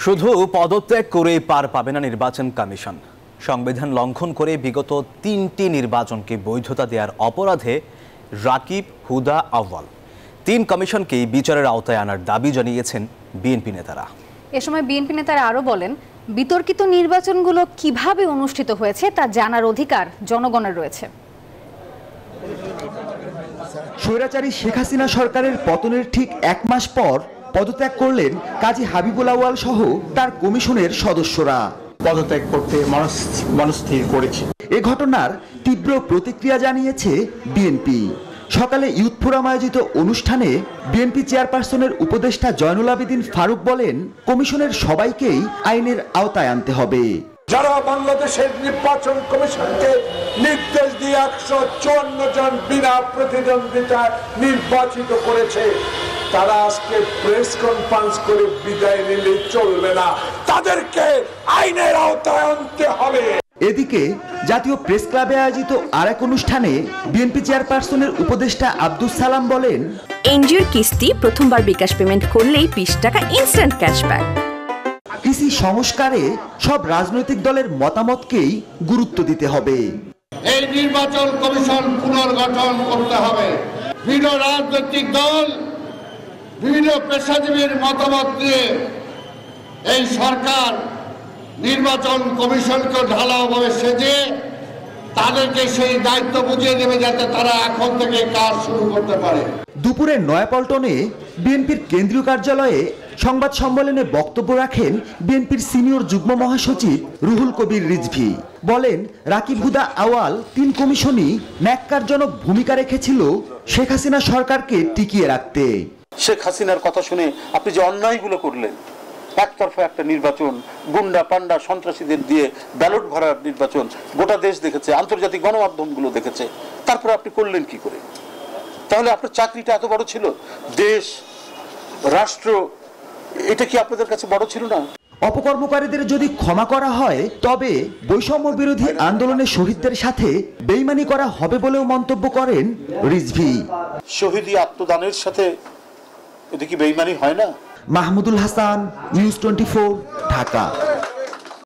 শুধু পদত্যাগ করে পার পাবে না নির্বাচন কমিশন। সংবিধান লঙ্ঘন করে বিগত ৩টি নির্বাচনকে বৈধতা দেওয়ার অপরাধে রাকিব, হুদা, আউয়াল ৩ কমিশনকেই বিচারের আওতায় আনার দাবি জানিয়েছেন বিএনপি নেতারা। এ সময় বিএনপি নেতারা আরও বলেন, বিতর্কিত নির্বাচনগুলো কিভাবে অনুষ্ঠিত হয়েছে তা জানার অধিকার জনগণের রয়েছে। স্বৈরাচারী শেখ হাসিনা সরকারের পতনের ঠিক ১ মাস পর পদত্যাগ করলেন কাজী হাবিবুল আউয়াল সহ তার কমিশনের সদস্যরা। পদত্যাগ করতে মনস্থির করেছে। এ ঘটনার তীব্র প্রতিক্রিয়া জানিয়েছে বিএনপি। সকালে ইউথ ফোরাম আয়োজিত অনুষ্ঠানে বিএনপি চেয়ারপারসনের উপদেষ্টা জয়নুল আবেদিন ফারুক বলেন, কমিশনের সবাইকেই আইনের আওতায় আনতে হবে। যারা বাংলাদেশের নির্বাচন কমিশনকে নির্দেশ দিয়ে ১৫৪ জন বিনা প্রতিদ্বন্দ্বিতায় নির্বাচিত করেছে, তারা আজকে প্রেস কনফারেন্স করে বিদায় নিলে চলবে না, তাদেরকে আইনের আওতায় আনতে হবে। এদিকে জাতীয় প্রেস ক্লাবে আয়োজিত আরেক অনুষ্ঠানে বিএনপি চেয়ারপারসনের উপদেষ্টা আব্দুস সালাম বলেন, এনজিওর কিস্তি প্রথমবার বিকাশ পেমেন্ট করলেই ২০ টাকা ইনস্ট্যান্ট ক্যাশব্যাক। কৃষি সংস্কারে সব রাজনৈতিক দলের মতামতকেই গুরুত্ব দিতে হবে। এই নির্বাচন কমিশন পুনর্গঠন করতে হবে। বিভিন্ন রাজনৈতিক দল, বিভিন্ন পেশাজীবীর মতামত নিয়ে এই সরকার নির্বাচন কমিশনকে ঢালাওভাবে সেজে তাদেরকে সেই দায়িত্ব বুঝিয়ে দেবে, যাতে তারা এখন থেকে কাজ শুরু করতে পারে। দুপুরে নয়াপল্টনে বিএনপির কেন্দ্রীয় কার্যালয়ে সংবাদ সম্মেলনে বক্তব্য রাখেন বিএনপির সিনিয়র যুগ্ম মহাসচিব রুহুল কবির রিজভী। বলেন, রাকিব, হুদা, আউয়াল ৩ কমিশনই ন্যাক্কারজনক ভূমিকা রেখেছিল শেখ হাসিনা সরকারকে টিকিয়ে রাখতে। শেখ হাসিনার কথা শুনে আপনি যে অন্যায়গুলো করলেন, একতরফা একটা নির্বাচন, গুন্ডা পান্ডা সন্ত্রাসীদের দিয়ে ব্যালট ভরার নির্বাচন, গোটা দেশ দেখেছে, আন্তর্জাতিক গণমাধ্যমগুলো দেখেছে, তারপরে আপনি করলেন কি করে? তাহলে আপনার চাকরিটা এত বড় ছিল? দেশ, রাষ্ট্র, এটা কি আপনাদের কাছে বড় ছিল না? অপকর্মকারীদের যদি ক্ষমা করা হয়, তবে বৈষম্য বিরোধী আন্দোলনের শহীদদের সাথে বেইমানি করা হবে বলেও মন্তব্য করেন রিজভী। শহীদি আত্মদানের সাথে এটা কি বেইমানি হয় না? মাহমুদুল হাসান, নিউজ 24, ঢাকা।